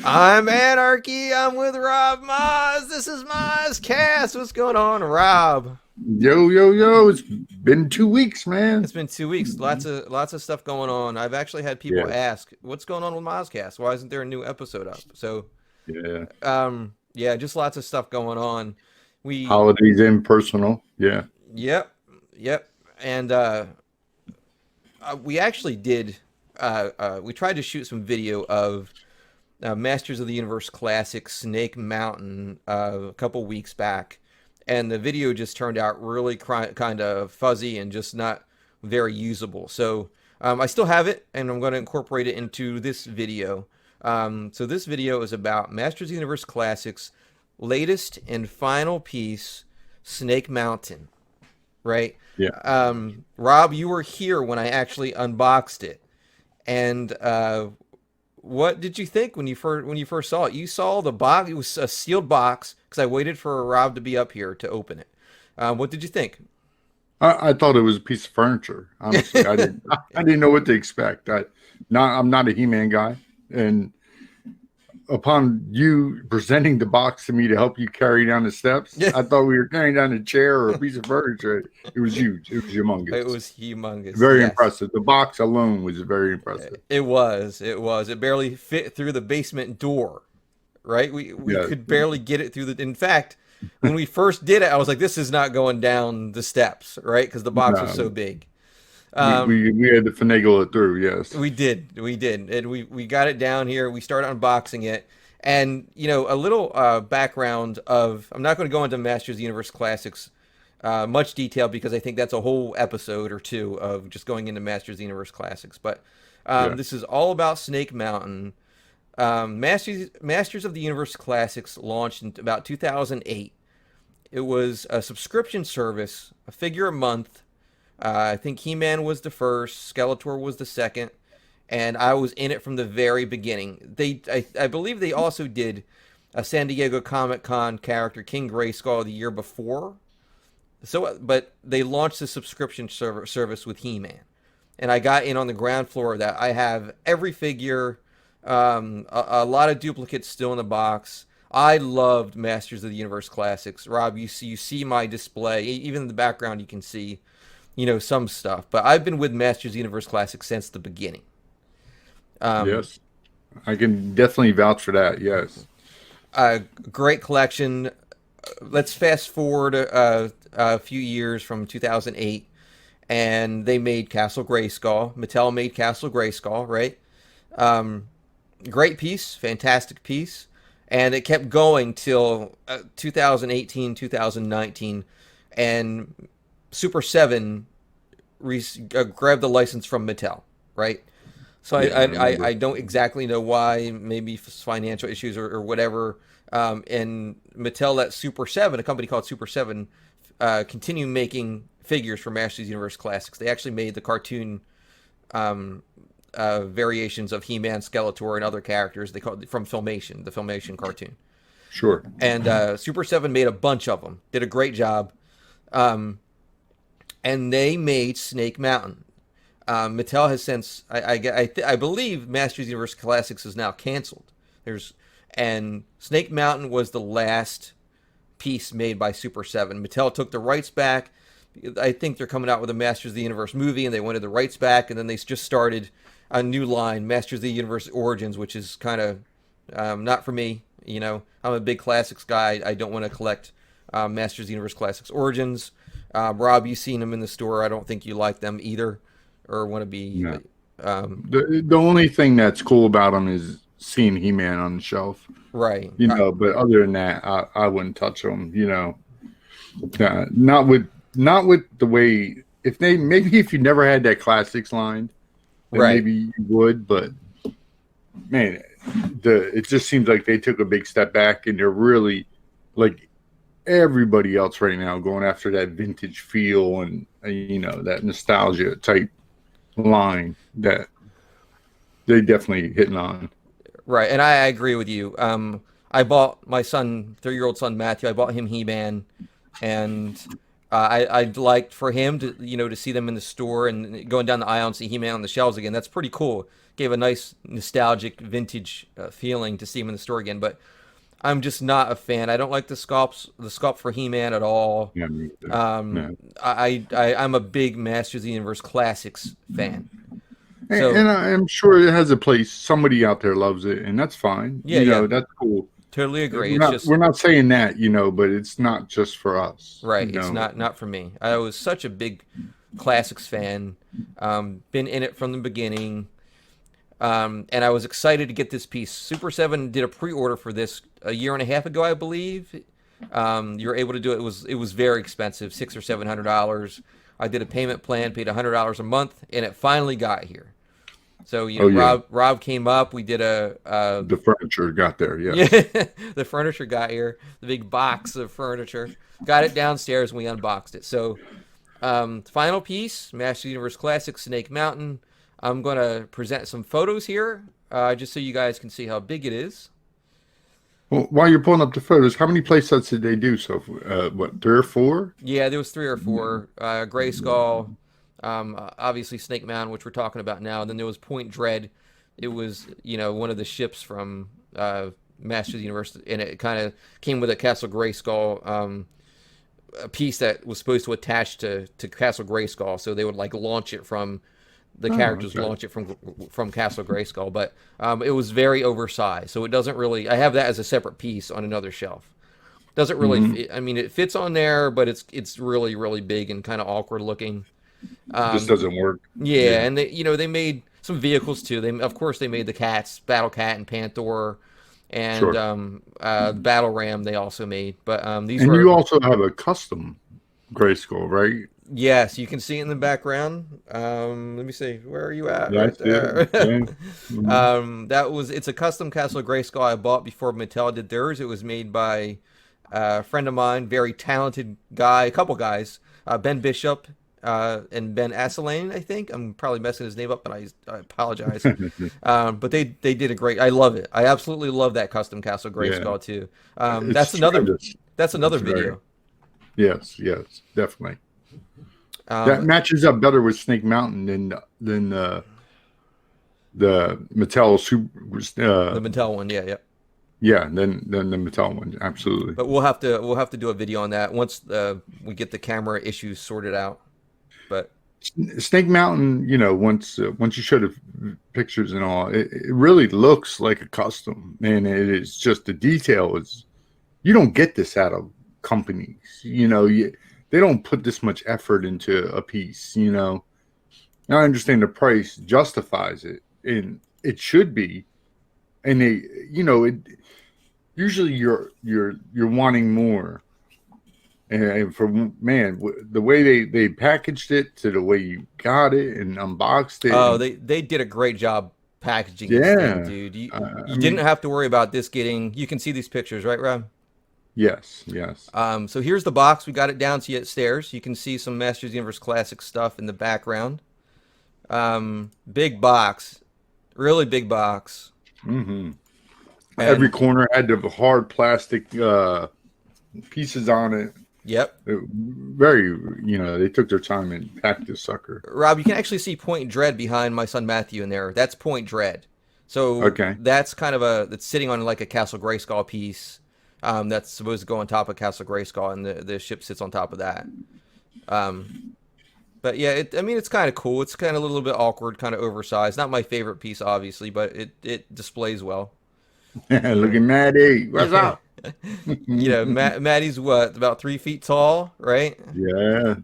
I'm Anarchy. I'm with Rob Moz. This is Moz Cast. What's going on, Rob? Yo, yo, yo! It's been 2 weeks, man. It's been 2 weeks. Lots of stuff going on. I've actually had people Yeah, ask, "What's going on with Mozcast? Why isn't there a new episode up?" So, yeah. yeah, just lots of stuff going on. We, Holidays impersonal. Yeah, yep, yep, and we actually did. We tried to shoot some video of Masters of the Universe Classic Snake Mountain a couple weeks back, and the video just turned out really kind of fuzzy and just not very usable. So I still have it, and I'm going to incorporate it into this video. So this video is about Masters of the Universe Classic's latest and final piece, Snake Mountain. Right? yeah. Rob, you were here when I actually unboxed it, and what did you think when you first saw it? You saw the box; it was a sealed box because I waited for Rob to be up here to open it. What did you think? I thought it was a piece of furniture. Honestly, I didn't. I didn't know what to expect. I'm not a He-Man guy, and upon you presenting the box to me to help you carry down the steps, Yeah, I thought we were carrying down a chair or a piece of furniture. It was huge. It was it humongous. was humongous. Very Yes, impressive. The box alone was very impressive. it was. It was. It barely fit through the basement door. Right? We Yeah. could barely get it through the. In fact, when we first did it, I was like, "This is not going down the steps," right? Because the box was so No, big. we, Um, we we had to finagle it through. Yes. we did, and we got it down here. We started unboxing it, and a little background of. I'm not going to go into Masters of the Universe Classics much detail because I think that's a whole episode or two of just going into Masters of the Universe Classics. But Yeah. this is all about Snake Mountain. Masters of the Universe Classics launched in about 2008. It was a subscription service, a figure a month. I think He-Man was the first, Skeletor was the second, and I was in it from the very beginning. I believe they also did a San Diego Comic Con character, King Grayskull, the year before. So, but they launched the subscription service with He-Man, and I got in on the ground floor of that. I have every figure, a lot of duplicates still in the box. I loved Masters of the Universe Classics. Rob, you see my display. Even in the background, you can see, some stuff. But I've been with Masters of the Universe Classics since the beginning. Um, Yes. I can definitely vouch for that. Yes. a great collection. Let's fast forward a few years from 2008, and they made Castle Grayskull. Mattel made Castle Grayskull, right? Um, Great piece, fantastic piece, and it kept going till 2018, 2019, and Super 7 grabbed the license from Mattel, right? So I, Yeah, I I, I remember. I don't exactly know why, maybe financial issues or whatever. And Mattel let Super 7, a company called Super 7, continue making figures for Masters of the Universe Classics. They actually made the cartoon um, variations of He-Man, Skeletor, and other characters. They called from Filmation, the Filmation cartoon. Sure. And Super 7 made a bunch of them. Did a great job. Um, and they made Snake Mountain. Mattel has since I believe Masters of the Universe Classics is now canceled. There's and Snake Mountain was the last piece made by Super 7. Mattel took the rights back. I think they're coming out with a Masters of the Universe movie, and they wanted the rights back, and then they just started a new line, Masters of the Universe Origins, which is kind of not for me. I'm a big classics guy. I don't want to collect Masters of the Universe Classics Origins. Rob, you've seen them in the store. I don't think you like them either, or want to be. No. Um, The only thing that's cool about them is seeing He-Man on the shelf. right. But other than that, I wouldn't touch them. Not with the way if you never had that classics line, then Right. maybe you would. But man, it just seems like they took a big step back, and they're really like everybody else right now going after that vintage feel and that nostalgia type line that they definitely hitting on. Right, and I agree with you. I bought my son, 3-year-old son Matthew. I bought him He-Man, and I'd like for him to to see them in the store and going down the aisle and see He-Man on the shelves again. That's pretty cool. Gave a nice nostalgic vintage feeling to see him in the store again. But I'm just not a fan. I don't like the sculpt for He-Man at all. Yeah, me either. Um, No. I'm a big Masters of the Universe Classics fan. And So I'm sure it has a place. Somebody out there loves it, and that's fine. yeah, yeah, That's cool. totally agree. We're It's not just we're not saying that, but it's not just for us. right. It's not for me. I was such a big Classics fan. Been in it from the beginning. And I was excited to get this piece. Super 7 did a pre-order for this a year and a half ago, I believe. You were able to do it. It was very expensive, $600 or $700. I did a payment plan, paid $100 a month, and it finally got here. So Oh yeah, Rob came up. We did a the furniture got there. yeah, Yes. the furniture got here, the big box of furniture. Got it downstairs and we unboxed it. So, final piece, Master Universe Classic, Snake Mountain. I'm going to present some photos here, just so you guys can see how big it is. Well, while you're pulling up the photos, how many play sets did they do? So, what, 3 or 4? Yeah, there was 3 or 4. Grayskull, obviously Snake Mountain, which we're talking about now. And then there was Point Dread. It was, one of the ships from Masters of the Universe, and it kind of came with a Castle Grayskull a piece that was supposed to attach to Castle Grayskull, so they would like launch it from the Oh, characters okay. launch it from Castle Grayskull, but it was very oversized, so it doesn't really. I have that as a separate piece on another shelf. Doesn't really. Hmm. I mean, it fits on there, but it's really really big and kind of awkward looking. Just Um, doesn't work. yeah, Yeah. and they made some vehicles too. They of course they made the cats, Battle Cat and Panther, and Sure. Battle Ram. They also made, but these And were. you also have a custom Grayskull, right? Yes, you can see it in the background. Let me see. Where are you at? Yeah, I Right see it. there. Yeah. Hmm. It's a custom Castle Grayskull I bought before Mattel did theirs. It was made by a friend of mine, very talented guy, a couple guys, Ben Bishop and Ben Asselane, I think. I'm probably messing his name up, and I apologize. But they did a great. I love it. I absolutely love that custom Castle Yeah. Grayskull too. It's tremendous. That's another It's very, video. yes, definitely. That Um, matches up better with Snake Mountain than the Mattel Super. the Mattel one, yeah, yeah. Yeah, than the Mattel one. Absolutely. But we'll have to do a video on that once we get the camera issues sorted out. But Snake Mountain, once you show the pictures and all, it really looks like a custom, and it is just the detail is. You don't get this out of companies, they don't put this much effort into a piece, Now I understand the price justifies it, and it should be, and it usually you're wanting more, and for man, the way they packaged it to the way you got it and unboxed it, oh, and they did a great job packaging this thing, yeah, dude. You I you didn't mean, have to worry about this getting. You can see these pictures, right, Rob? yes, So here's the box. We got it down to you upstairs. You can see some Masters of the Universe Classic stuff in the background. Big box, really big box, hmm every and corner had the hard plastic pieces on it. yep. Very, they took their time and packed this sucker. Rob, you can actually see Point Dread behind my son Matthew in there. That's Point Dread. So Okay. that's kind of that's sitting on like a Castle Grayskull piece. That's supposed to go on top of Castle Grayskull, and the ship sits on top of that. Um, but yeah, I mean, it's kind of cool. It's kind of a little bit awkward, kind of oversized. Not my favorite piece, obviously, but it displays well. Look at Maddie. What's up? Maddie's what, about 3 feet tall, right? Yeah.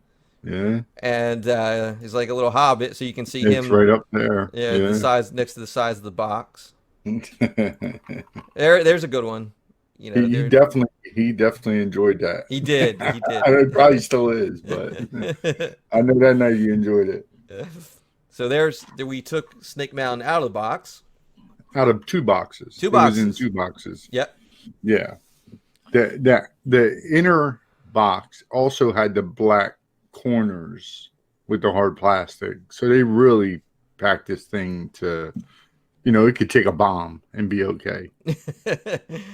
Yeah. And he's like a little hobbit, so you can see It's him. right up there. Yeah, the Yeah. size next to the size of the box. he There's a good one. There he definitely enjoyed that. he did. He It probably still is, but did. I know that night you enjoyed it. So we took Snake Mountain out of the box. Out of 2 boxes. Two It was in boxes. 2 boxes. Yep. Yeah. The inner box also had the black corners with the hard plastic. So they really packed this thing to you know, it could take a bomb and be okay.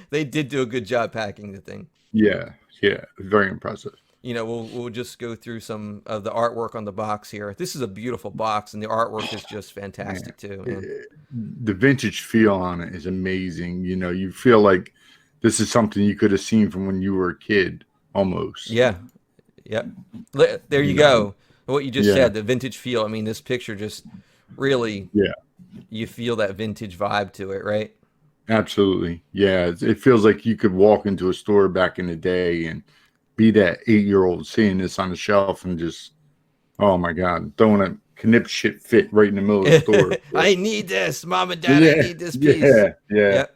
They did do a good job packing the thing. Yeah, yeah, very impressive. You know, we'll just go through some of the artwork on the box here. This is a beautiful box, and the artwork is just Man, fantastic too, man. eh, the vintage feel on it is amazing. You know, you feel like this is something you could have seen from when you were a kid, almost. Yeah, yep. There you You know, go. What you just yeah, said, the vintage feel. I mean, this picture just really, yeah, you feel that vintage vibe to it, right? absolutely. Yeah, it feels like you could walk into a store back in the day and be that 8-year-old seeing this on the shelf and just, oh my God, throwing a knip shit fit right in the middle of the store. I need this, mom and dad. I Yeah, need this piece. yeah, yeah. Yep.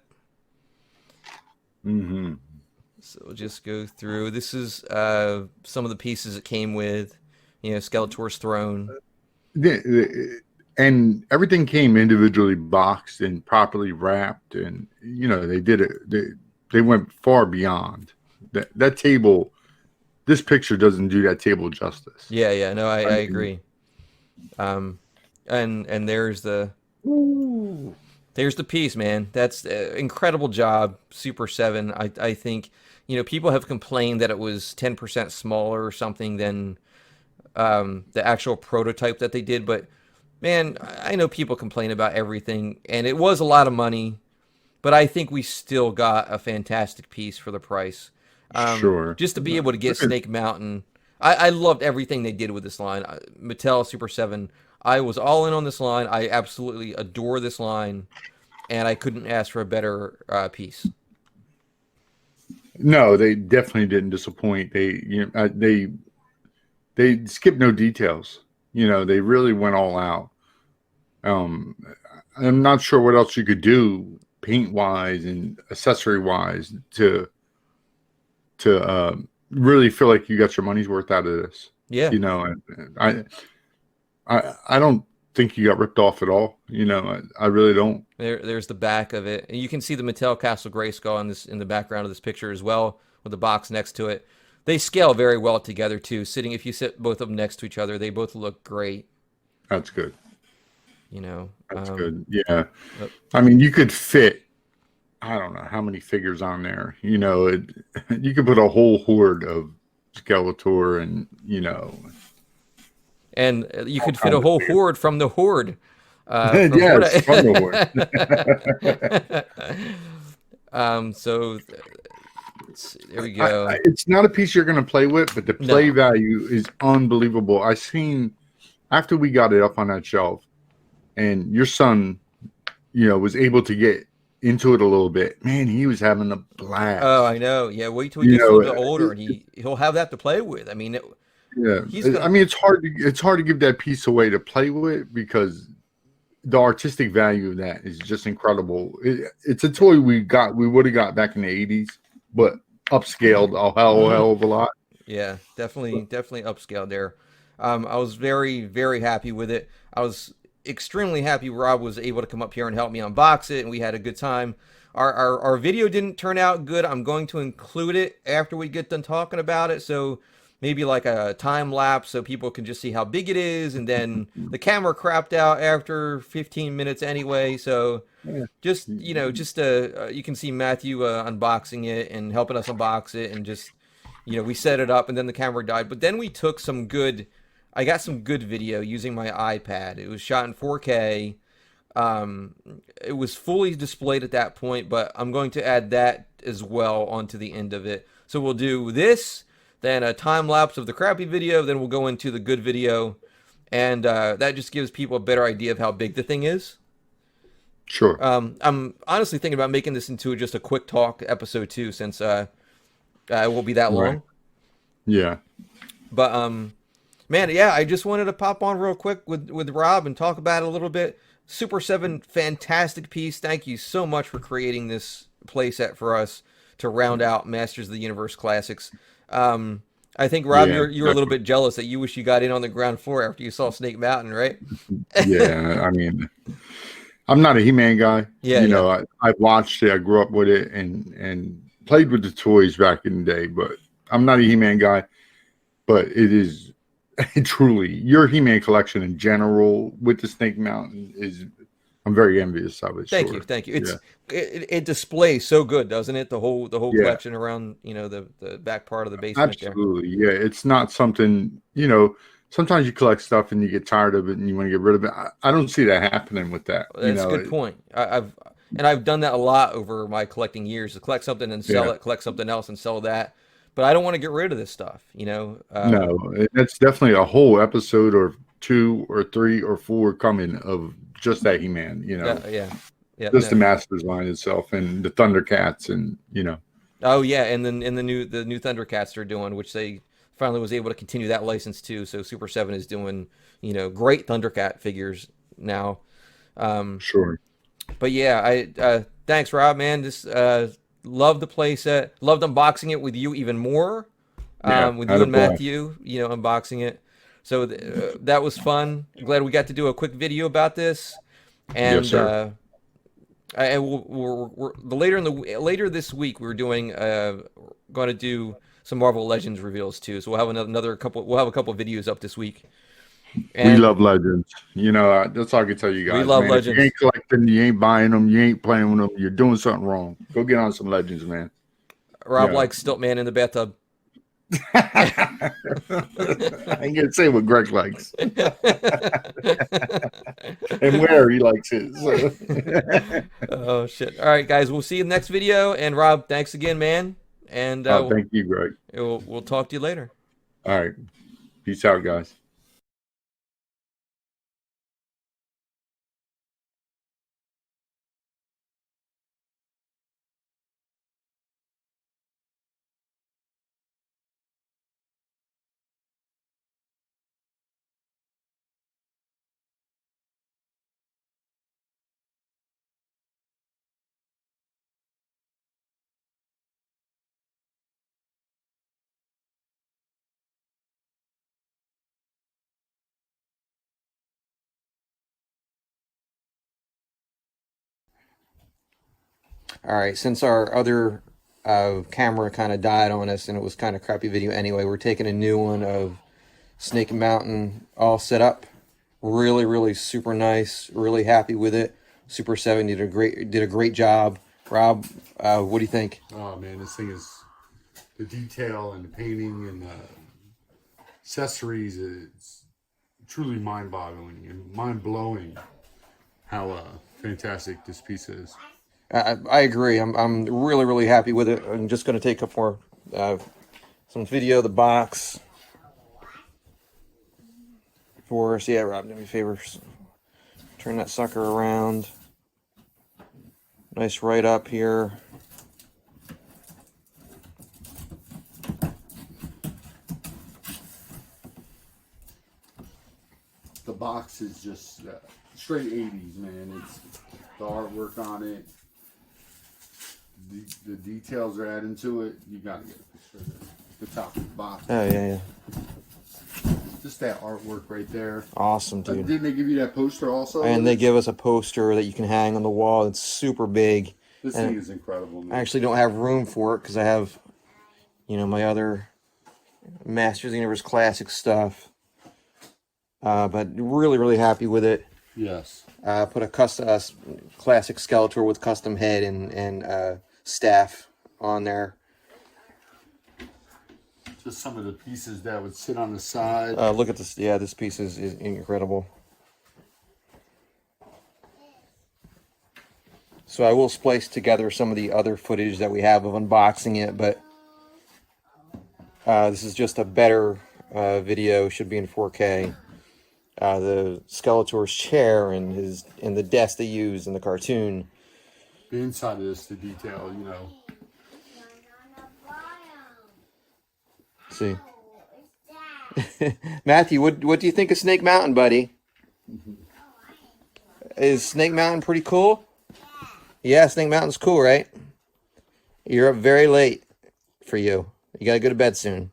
Mm-hmm. So we'll just go through. This is some of the pieces it came with. You know, Skeletor's throne. And everything came individually boxed and properly wrapped, and you know they did it. They went far beyond that table. This picture doesn't do that table justice. Yeah, yeah. No, I I mean, agree. Um, and ooh, there's the piece, man. That's incredible job, Super Seven. I think you know people have complained that it was 10% smaller or something than the actual prototype that they did, but man, I know people complain about everything, and it was a lot of money, but I think we still got a fantastic piece for the price. sure. Just to be able to get Look at Snake Mountain, I loved everything they did with this line. Mattel Super 7, I was all in on this line. I absolutely adore this line, and I couldn't ask for a better piece. no, they definitely didn't disappoint. They skipped no details. You know, they really went all out. Um, I'm not sure what else you could do paint wise and accessory wise to really feel like you got your money's worth out of this. Yeah, You know, and I don't think you got ripped off at all. You know, I really don't. there's the back of it. And you can see the Mattel Castle Grayskull in the background of this picture as well, with the box next to it. They scale very well together too. Sitting, if you sit both of them next to each other, they both look great. That's good. You know, That's good. Yeah. but- I mean, you could fit, I don't know how many figures on there. You know, you could put a whole horde of Skeletor and, you know, and you all could fit a kinds of whole figures. horde from the horde. From Yes, from the Horde. So there we go. it's not a piece you're going to play with, but the play No, value is unbelievable. I seen after we got it up on that shelf, and your son, you know, was able to get into it a little bit. Man, he was having a oh, blast. I know. Yeah, wait till he You gets a know, little bit older, and he'll have that to play with. I mean, yeah. he's I gonna. mean, it's hard to give that piece away to play with because the artistic value of that is just incredible. It's a toy we would have got back in the 80s, but upscaled a Mhm. hell of a lot. Yeah, definitely upscaled there. I was very, very happy with it. I was extremely happy Rob was able to come up here and help me unbox it, and we had a good time. Our video didn't turn out good. I'm going to include it after we get done talking about it, so maybe like a time lapse so people can just see how big it is, and then the camera crapped out after 15 minutes anyway, so Yeah. just you can see Matthew unboxing it and helping us unbox it, and just we set it up, and then the camera died, but then we took some good. I got some good video using my iPad. It was shot in 4K. um it was fully displayed at that point, but I'm going to add that as well onto the end of it, so we'll do this, then a time lapse of the crappy video, then we'll go into the good video, and that just gives people a better idea of how big the thing is. Sure. I'm honestly thinking about making this into just a quick talk episode too, since it won't be that Right. long. Yeah. But man, yeah, I just wanted to pop on real quick with Rob and talk about it a little bit. Super Seven, fantastic piece. Thank you so much for creating this playset for us to round out Masters of the Universe Classics. I think Rob, Yeah. you're a little bit jealous that you wish you got in on the ground floor after you saw Snake Mountain, right? Yeah. I mean, I'm not a He-Man guy. Yeah, You yeah, know, I watched it. I grew up with it and played with the toys back in the day, but I'm not a He-Man guy. But it is truly your He-Man collection in general with the Snake Mountain is I'm very envious of it. Thank you, Sure. thank you. Yeah. It displays so good, doesn't it? The whole Yeah. collection around, the back part of the basement there. Absolutely. Yeah. It's not something, sometimes you collect stuff and you get tired of it and you want to get rid of it. I don't see that happening with that. That's a good point. I've done that a lot over my collecting years, to collect something and sell Yeah. it, collect something else and sell that. But I don't want to get rid of this stuff, No, that's definitely a whole episode or two or three or four coming of just that He-Man, Yeah, yeah, yeah. just the No. Masters line itself and the Thundercats and. Oh yeah, and then the new Thundercats they're doing, which they finally was able to continue that license too. So Super Seven is doing great Thundercat figures now. Um, Sure. but yeah, I thanks Rob, man. Just loved the playset, loved unboxing it with you even more. Yeah. With Had you a and blast. Matthew, unboxing it. So that was fun. Glad we got to do a quick video about this, Yes, and sir. and later this week we're doing going to do some Marvel Legends reveals too. So we'll have another couple. We'll have a couple of videos up this week, We and love legends. That's all I can tell you we guys, love man. If you Legends. ain't collecting, you ain't buying them, you ain't playing with them, you're doing something wrong. Go get on some legends, man. Rob Yeah. likes Stiltman in the bathtub. I ain't gonna say what Greg likes and where he likes his. Oh shit! All right, guys, we'll see you in the next video. And Rob, thanks again, man. And Thank you, Greg. we'll talk to you later. All right. Peace out, guys. All right, since our other camera kind of died on us and it was kind of crappy video anyway, we're taking a new one of Snake Mountain all set up. Really, really super nice. Really happy with it. Super 7 did a great job. Rob, what do you think? Oh man, this thing is the detail and the painting and the accessories. It's truly mind-boggling and mind-blowing how fantastic this piece is. I agree. I'm really, really happy with it. I'm just going to take a couple more some video of the box for us. Yeah, Rob, do me a favor. Turn that sucker around. Nice right up here. The box is just straight 80s, man. It's the artwork on it. The details are adding to it. You gotta get a picture of the top of the box. Oh, yeah, yeah. Just that artwork right there. Awesome, dude. Didn't they give you that poster also? And they give us a poster that you can hang on the wall. It's super big. This and thing is incredible, man. I actually don't have room for it because I have, my other Masters of the Universe Classic stuff. But really, really happy with it. Yes. Put a custom classic Skeletor with custom head and staff on there. Just some of the pieces that would sit on the side. Look at this. Yeah, this piece is incredible. So I will splice together some of the other footage that we have of unboxing it, but this is just a better video. Should be in 4K. The Skeletor's chair and the desk they use in the cartoon. The inside of this, the detail, See, Matthew, what do you think of Snake Mountain, buddy? Is Snake Mountain pretty cool? Yeah, Snake Mountain's cool, right? You're up very late for you. You gotta go to bed soon.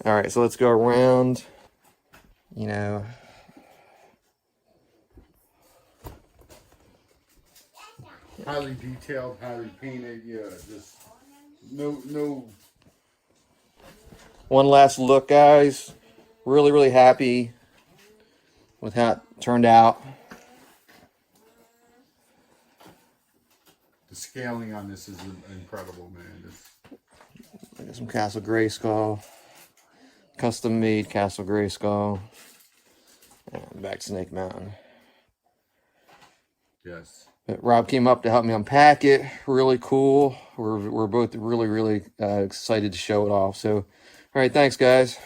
All right, so let's go around. highly detailed, highly painted. Yeah, just no. One last look, guys. Really, really happy with how it turned out. The scaling on this is incredible, man. Look at some Castle Grayskull. Custom made Castle Grayskull. And back to Snake Mountain. Yes. But Rob came up to help me unpack it. Really cool. We're both really excited to show it off. So, all right, thanks, guys.